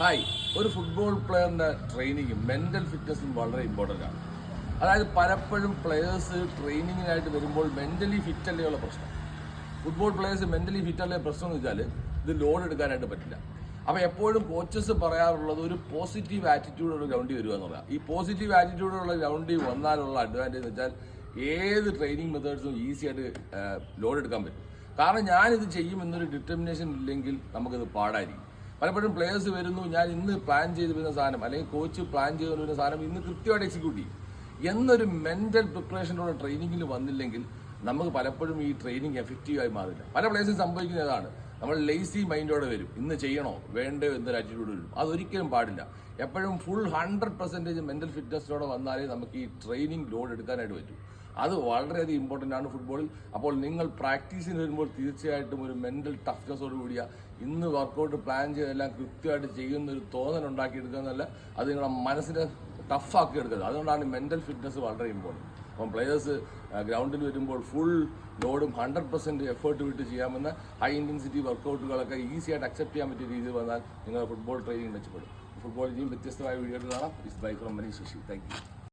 Hi, ഒരു football പ്ലെയറിൻ്റെ ട്രെയിനിങ്ങും mental ഫിറ്റ്നസും വളരെ ഇമ്പോർട്ടൻ്റ് ആണ്. അതായത് പലപ്പോഴും പ്ലെയേഴ്സ് ട്രെയിനിങ്ങിനായിട്ട് വരുമ്പോൾ മെൻ്റലി ഫിറ്റ് അല്ലേയുള്ള പ്രശ്നം. ഫുട്ബോൾ പ്ലെയേഴ്സ് മെൻ്റലി ഫിറ്റ് അല്ലേ പ്രശ്നം എന്ന് വെച്ചാൽ ഇത് ലോഡ് എടുക്കാനായിട്ട് പറ്റില്ല. അപ്പോൾ എപ്പോഴും കോച്ചസ് പറയാറുള്ളത് ഒരു പോസിറ്റീവ് ആറ്റിറ്റ്യൂഡുള്ള ഗ്രൗണ്ടിൽ വരിക എന്നുള്ളതാണ്. ഈ പോസിറ്റീവ് ആറ്റിറ്റ്യൂഡുള്ള ഗ്രൗണ്ടിൽ വന്നാലുള്ള അഡ്വാൻറ്റേജ് എന്ന് വെച്ചാൽ ഏത് ട്രെയിനിങ് മെത്തേഡ്സും ഈസി ആയിട്ട് ലോഡ് എടുക്കാൻ പറ്റും. കാരണം ഞാനിത് ചെയ്യുമെന്നൊരു ഡിറ്റർമിനേഷൻ ഇല്ലെങ്കിൽ നമുക്കത് പാടായിരിക്കും. പലപ്പോഴും പ്ലേയേഴ്സ് വരുന്നു, ഞാൻ ഇന്ന് പ്ലാൻ ചെയ്ത് വരുന്ന സാധനം അല്ലെങ്കിൽ കോച്ച് പ്ലാൻ ചെയ്ത് വരുന്ന സാധനം ഇന്ന് കൃത്യമായിട്ട് എക്സിക്യൂട്ട് ചെയ്യും എന്നൊരു മെൻ്റൽ പ്രിപ്പറേഷനോടെ ട്രെയിനിങ്ങിൽ വന്നില്ലെങ്കിൽ നമുക്ക് പലപ്പോഴും ഈ ട്രെയിനിങ് എഫക്റ്റീവായി മാറില്ല. പല പ്ലേയേഴ്സും സംഭവിക്കുന്നതാണ്, നമ്മൾ ലേസി മൈൻഡോടെ വരും, ഇന്ന് ചെയ്യണോ വേണ്ടയോ എന്നൊരു ആറ്റിറ്റ്യൂഡ് വരും. അതൊരിക്കലും പാടില്ല. എപ്പോഴും ഫുൾ 100% മെൻ്റൽ ഫിറ്റ്നസ്സിലൂടെ വന്നാലേ നമുക്ക് ഈ ട്രെയിനിങ് ലോഡ് എടുക്കാനായിട്ട് പറ്റും. അത് വളരെയധികം ഇമ്പോർട്ടൻ്റ് ആണ് ഫുട്ബോളിൽ. അപ്പോൾ നിങ്ങൾ പ്രാക്ടീസിന് വരുമ്പോൾ തീർച്ചയായിട്ടും ഒരു മെൻ്റൽ ടഫ്നെസ്സോട് കൂടിയ ഇന്ന് വർക്കൗട്ട് പ്ലാൻ ചെയ്തെല്ലാം കൃത്യമായിട്ട് ചെയ്യുന്നൊരു തോന്നൽ ഉണ്ടാക്കിയെടുക്കുക എന്നല്ല, അത് നിങ്ങളുടെ മനസ്സിനെ ടഫാക്കി എടുക്കുന്നത്. അതുകൊണ്ടാണ് മെൻ്റൽ ഫിറ്റ്നസ് വളരെ ഇമ്പോർട്ടൻറ്റ്. അപ്പം പ്ലെയേഴ്സ് ഗ്രൗണ്ടിൽ വരുമ്പോൾ ഫുൾ ലോഡും 100% എഫേർട്ട് വിട്ട് ചെയ്യാമെന്ന ഹൈ ഇൻറ്റൻസിറ്റി വർക്കൗട്ടുകളൊക്കെ ഈസി ആയിട്ട് അക്സെപ്റ്റ് ചെയ്യാൻ പറ്റിയ രീതിയിൽ വന്നാൽ നിങ്ങളുടെ ഫുട്ബോൾ ട്രെയിനിങ് മെച്ചപ്പെടും. ഫുട്ബോൾ ഇനിയും വ്യത്യസ്തമായ വീഡിയോ കാണാം. It's bye from Manish Shashi. Thank U.